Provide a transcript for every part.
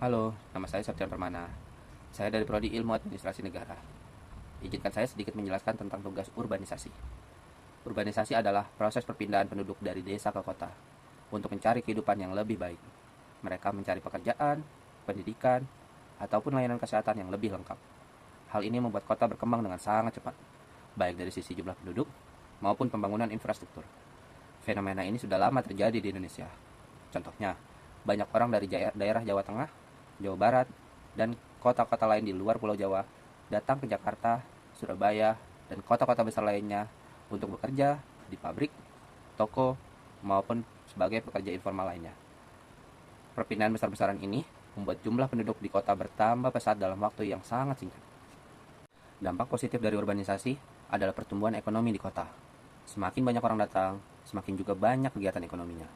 Halo, nama saya Septian Permana. Saya dari Prodi Ilmu Administrasi Negara. Izinkan saya sedikit menjelaskan tentang tugas urbanisasi. Urbanisasi adalah proses perpindahan penduduk dari desa ke kota untuk mencari kehidupan yang lebih baik. Mereka mencari pekerjaan, pendidikan, ataupun layanan kesehatan yang lebih lengkap. Hal ini membuat kota berkembang dengan sangat cepat, baik dari sisi jumlah penduduk maupun pembangunan infrastruktur. Fenomena ini sudah lama terjadi di Indonesia. Contohnya, banyak orang dari daerah Jawa Tengah, Jawa Barat, dan kota-kota lain di luar Pulau Jawa datang ke Jakarta, Surabaya, dan kota-kota besar lainnya untuk bekerja di pabrik, toko, maupun sebagai pekerja informal lainnya. Perpindahan besar-besaran ini membuat jumlah penduduk di kota bertambah pesat dalam waktu yang sangat singkat. Dampak positif dari urbanisasi adalah pertumbuhan ekonomi di kota. Semakin banyak orang datang, semakin juga banyak kegiatan ekonominya.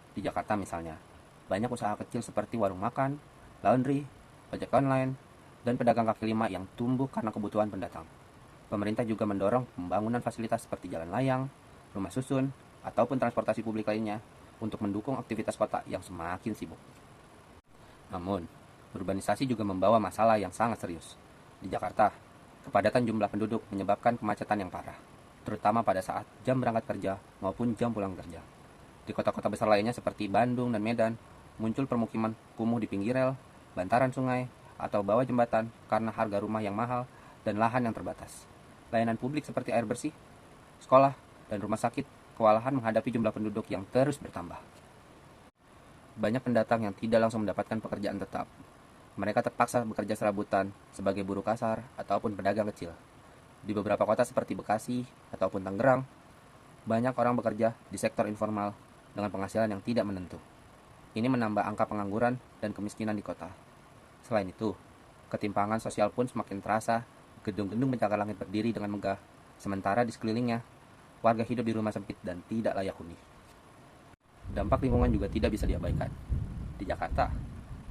Di Jakarta misalnya, banyak usaha kecil seperti warung makan, laundry, ojek online, dan pedagang kaki lima yang tumbuh karena kebutuhan pendatang. Pemerintah juga mendorong pembangunan fasilitas seperti jalan layang, rumah susun, ataupun transportasi publik lainnya untuk mendukung aktivitas kota yang semakin sibuk. Namun, urbanisasi juga membawa masalah yang sangat serius. Di Jakarta, kepadatan jumlah penduduk menyebabkan kemacetan yang parah, terutama pada saat jam berangkat kerja maupun jam pulang kerja. Di kota-kota besar lainnya seperti Bandung dan Medan, muncul permukiman kumuh di pinggir rel, bantaran sungai, atau bawah jembatan karena harga rumah yang mahal dan lahan yang terbatas. Layanan publik seperti air bersih, sekolah, dan rumah sakit kewalahan menghadapi jumlah penduduk yang terus bertambah. Banyak pendatang yang tidak langsung mendapatkan pekerjaan tetap. Mereka terpaksa bekerja serabutan sebagai buruh kasar ataupun pedagang kecil. Di beberapa kota seperti Bekasi ataupun Tangerang, banyak orang bekerja di sektor informal dengan penghasilan yang tidak menentu. Ini menambah angka pengangguran dan kemiskinan di kota. Selain itu, ketimpangan sosial pun semakin terasa. Gedung-gedung pencakar langit berdiri dengan megah, sementara di sekelilingnya, warga hidup di rumah sempit dan tidak layak huni. Dampak lingkungan juga tidak bisa diabaikan. Di Jakarta,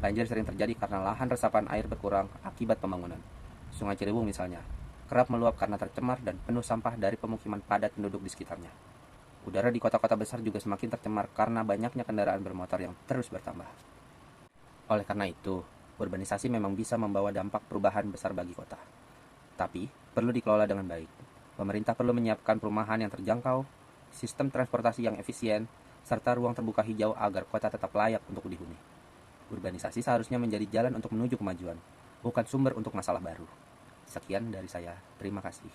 banjir sering terjadi karena lahan resapan air berkurang akibat pembangunan. Sungai Ciliwung misalnya, kerap meluap karena tercemar dan penuh sampah dari pemukiman padat penduduk di sekitarnya. Udara di kota-kota besar juga semakin tercemar karena banyaknya kendaraan bermotor yang terus bertambah. Oleh karena itu, urbanisasi memang bisa membawa dampak perubahan besar bagi kota. Tapi, perlu dikelola dengan baik. Pemerintah perlu menyiapkan perumahan yang terjangkau, sistem transportasi yang efisien, serta ruang terbuka hijau agar kota tetap layak untuk dihuni. Urbanisasi seharusnya menjadi jalan untuk menuju kemajuan, bukan sumber untuk masalah baru. Sekian dari saya, terima kasih.